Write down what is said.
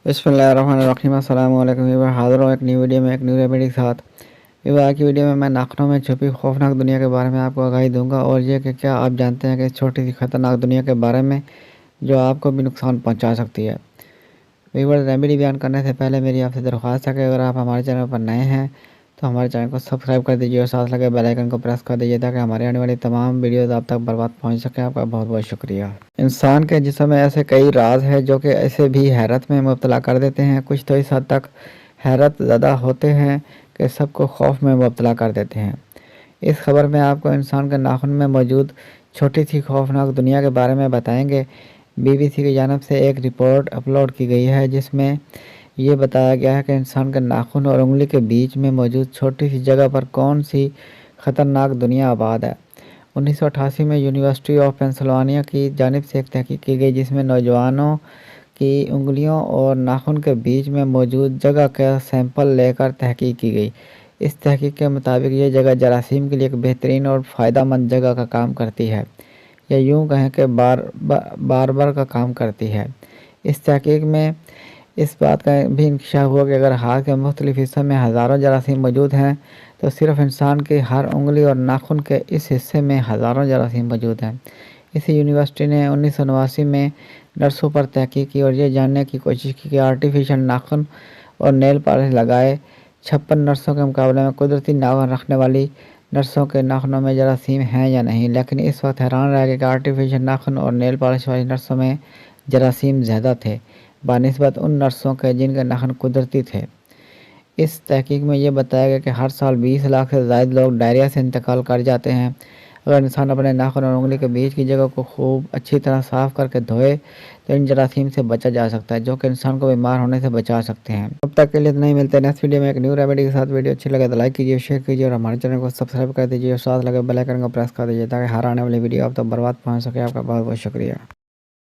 बिस्मिल्लाहिर्रहमानिर्रहीम। अस्सलाम वालेकुम। मैं हाज़िर हूँ एक नई वीडियो में, एक न्यू रेमेडी के साथ। आज की वीडियो में मैं नाखूनों में छुपी खौफनाक दुनिया के बारे में आपको आगाही दूंगा, और ये कि क्या आप जानते हैं कि इस छोटी सी खतरनाक दुनिया के बारे में जो आपको भी नुकसान पहुंचा सकती है। रेमेडी बयान करने से पहले मेरी आपसे दरख्वास्त है कि अगर आप हमारे चैनल पर नए हैं तो हमारे चैनल को सब्सक्राइब कर दीजिए और साथ लगे बेल आइकन को प्रेस कर दीजिए ताकि हमारे आने वाली तमाम वीडियोज़ आप तक बर्बाद पहुंच सके। आपका बहुत बहुत शुक्रिया। इंसान के जिस्म में ऐसे कई राज हैं जो कि ऐसे भी हैरत में मुब्तला कर देते हैं। कुछ तो इस हद तक हैरत ज़दा होते हैं कि सबको खौफ में मुब्तला कर देते हैं। इस खबर में आपको इंसान के नाखून में मौजूद छोटी सी खौफनाक दुनिया के बारे में बताएंगे। BBC की जानिब से एक रिपोर्ट अपलोड की गई है जिसमें ये बताया गया है कि इंसान के नाखून और उंगली के बीच में मौजूद छोटी सी जगह पर कौन सी ख़तरनाक दुनिया आबाद है। 1988 में यूनिवर्सिटी ऑफ पेंसिल्वानिया की जानिब से एक तहकीक की गई जिसमें नौजवानों की उंगलियों और नाखून के बीच में मौजूद जगह का सैंपल लेकर तहकीक की गई। इस तहकीक के मुताबिक ये जगह जरासीम के लिए एक बेहतरीन और फ़ायदेमंद जगह का काम करती है, या यूँ कहें कि बारबर का काम करती है। इस तहकीक में इस बात का भी इंकशाफ हुआ कि अगर हाथ के मुख्तलिफ हिस्सों में हज़ारों जरासीम मौजूद हैं तो सिर्फ इंसान की हर उंगली और नाखून के इस हिस्से में हज़ारों जरासीम मौजूद हैं। इसी यूनिवर्सिटी ने 1989 में नर्सों पर तहकीक की और ये जानने की कोशिश की कि आर्टिफिशियल नाखून और नेल पॉलिश लगाए 56 नर्सों के मुकाबले में कुदरती नाखून रखने वाली नर्सों के नाखूनों में जरासीम हैं या नहीं। लेकिन इस वक्त हैरान रह गया कि आर्टिफिशियल नाखून और नेल पॉलिश वाली नर्सों में जरासीम ज़्यादा थे बानिस्बत उन नर्सों के जिनके नाखून कुदरती थे। इस तहकीक में ये बताया गया कि हर साल 20 लाख से ज़ायद लोग डायरिया से इंतकाल कर जाते हैं। अगर इंसान अपने नाखून और उंगली के बीच की जगह को खूब अच्छी तरह साफ़ करके धोए तो इन जरासीम से बचा जा सकता है जो कि इंसान को बीमार होने से बचा सकते हैं। अब तक के लिए इतना ही। मिलते हैं नेक्स्ट वीडियो में एक न्यू रेमेडी के साथ। वीडियो अच्छी लगे तो लाइक कीजिए, शेयर कीजिए और हमारे चैनल को सब्सक्राइब कर दीजिए और साथ लगे बेल आइकन को प्रेस कर दीजिए ताकि हर आने वाली वीडियो आप तक बर्बाद पहुँच सके। आपका बहुत बहुत शुक्रिया।